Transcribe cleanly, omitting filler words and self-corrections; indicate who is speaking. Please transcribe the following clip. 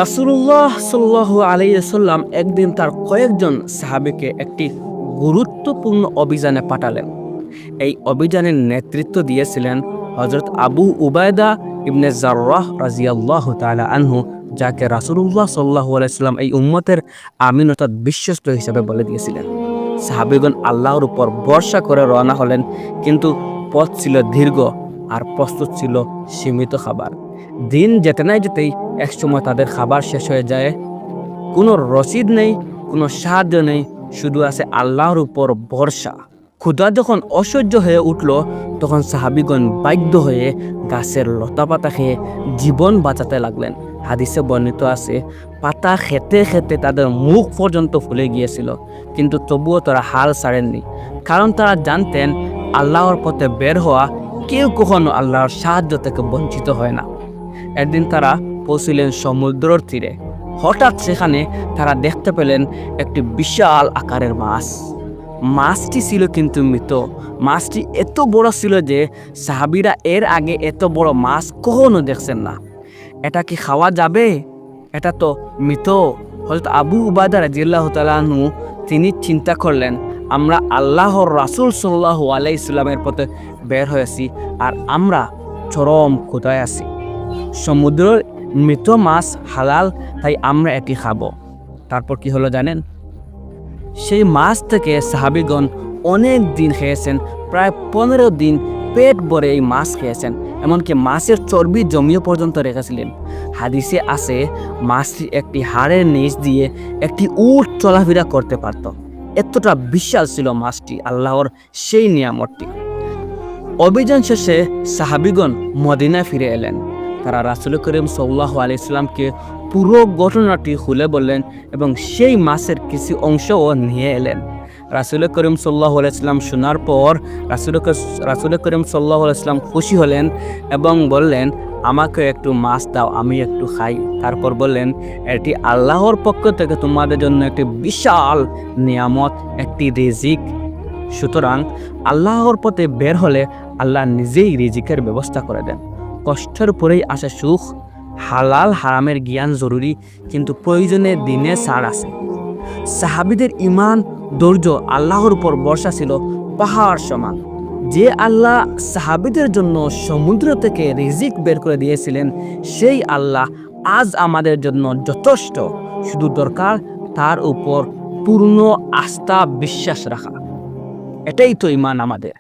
Speaker 1: রাসূলুল্লাহ সাল্লাল্লাহু আলাইহি ওয়াসাল্লাম একদিন তার কয়েকজন সাহাবীকে একটি গুরুত্বপূর্ণ অভিযানে পাঠালেন। এই অভিযানের নেতৃত্ব দিয়েছিলেন হযরত আবু উবায়দা ইবনে জাররাহ রাদিয়াল্লাহু তাআলা আনহু, যাকে রাসূলুল্লাহ সাল্লাল্লাহু আলাইহি ওয়াসাল্লাম এই উম্মতের আমিন অর্থাৎ বিশ্বস্ত হিসেবে বলে দিয়েছিলেন। সাহাবীগণ আল্লাহর উপর ভরসা করে রওনা হলেন, কিন্তু পথ ছিল দীর্ঘ আর প্রস্তুত ছিল সীমিত খাবার। দিন যেতে না যেতেই একসময় তাদের খাবার শেষ হয়ে যায়। কোনো রসিদ নেই, কোনো সাহায্য নেই, শুধু আছে আল্লাহর উপর ভরসা। ক্ষুধা যখন অসহ্য হয়ে উঠল, তখন সাহাবীগণ বাধ্য হয়ে গাছের লতাপাতা খেয়ে জীবন বাঁচাতে লাগলেন। হাদিসে বর্ণিত আছে, পাতা খেতে খেতে তাদের মুখ পর্যন্ত ফুলে গিয়েছিল, কিন্তু তবুও তারা হাল ছাড়েননি। কারণ তারা জানতেন আল্লাহর পথে বের হওয়া কেউ কখনো আল্লাহর সাহায্য থেকে বঞ্চিত হয় না। একদিন তারা পৌঁছলেন সমুদ্রের তীরে। হঠাৎ সেখানে তারা দেখতে পেলেন একটি বিশাল আকারের মাছ। মাছটি ছিল কিন্তু মৃত। মাছটি এত বড় ছিল যে সাহাবীরা এর আগে এত বড় মাছ কখনো দেখছেন না। এটা কি খাওয়া যাবে? এটা তো মৃত। হযরত আবু উবায়দা রাদিয়াল্লাহু তাআলা আনহু তিনি চিন্তা করলেন, আমরা আল্লাহর রাসূল সাল্লাল্লাহু আলাইহি সাল্লামের পথে বের হয়েছি আর আমরা চরম ক্ষুধায় আছি। সমুদ্রের মৃত মাছ হালাল, তাই আমরা এটি খাবো। তারপর কি হলো জানেন? সেই মাছ থেকে সাহাবীগণ অনেক দিন খেয়েছেন, প্রায় 15 দিন পেট ভরে এই মাছ খেয়েছেন। এমনকি মাছের চর্বি জমিও পর্যন্ত রেখেছিলেন। হাদিসে আছে মাছটি একটি হাড়ের নিচ দিয়ে একটি উট চলাফেরা করতে পারত। এতটা বিশাল ছিল মাছটি, আল্লাহর সেই নিয়ামতটি। অভিযান শেষে সাহাবীগণ মদিনায় ফিরে এলেন। তারা রাসূল করিম সাল্লাল্লাহু আলাইহি ওয়াসাল্লামকে পুরো ঘটনাটি খুলে বললেন এবং সেই মাছের কিছু অংশও নিয়ে এলেন। রাসূল করিম সাল্লাল্লাহু আলাইহি ওয়াসাল্লাম শোনার পর রাসূল করিম সাল্লাল্লাহু আলাইহি ওয়াসাল্লাম খুশি হলেন এবং বললেন, আমাকে একটু মাছ দাও, আমি একটু খাই। তারপর বললেন, এটি আল্লাহর পক্ষ থেকে তোমাদের জন্য একটি বিশাল নিয়ামত, একটি রিজিক। সুতরাং আল্লাহর পথে বের হলে আল্লাহ নিজেই রিজিকের ব্যবস্থা করে দেন। কষ্টের পরেই আসে সুখ। হালাল হারামের জ্ঞান জরুরি, কিন্তু প্রয়োজনে দিনে ছাড় আছে। সাহাবীদের ঈমান, ধৈর্য, আল্লাহর উপর ভরসা ছিল পাহাড় সমান। যে আল্লাহ সাহাবীদের জন্য সমুদ্র থেকে রিজিক বের করে দিয়েছিলেন, সেই আল্লাহ আজ আমাদের জন্য যথেষ্ট। শুধু দরকার তার উপর পূর্ণ আস্থা, বিশ্বাস রাখা। এটাই তো ঈমান আমাদের।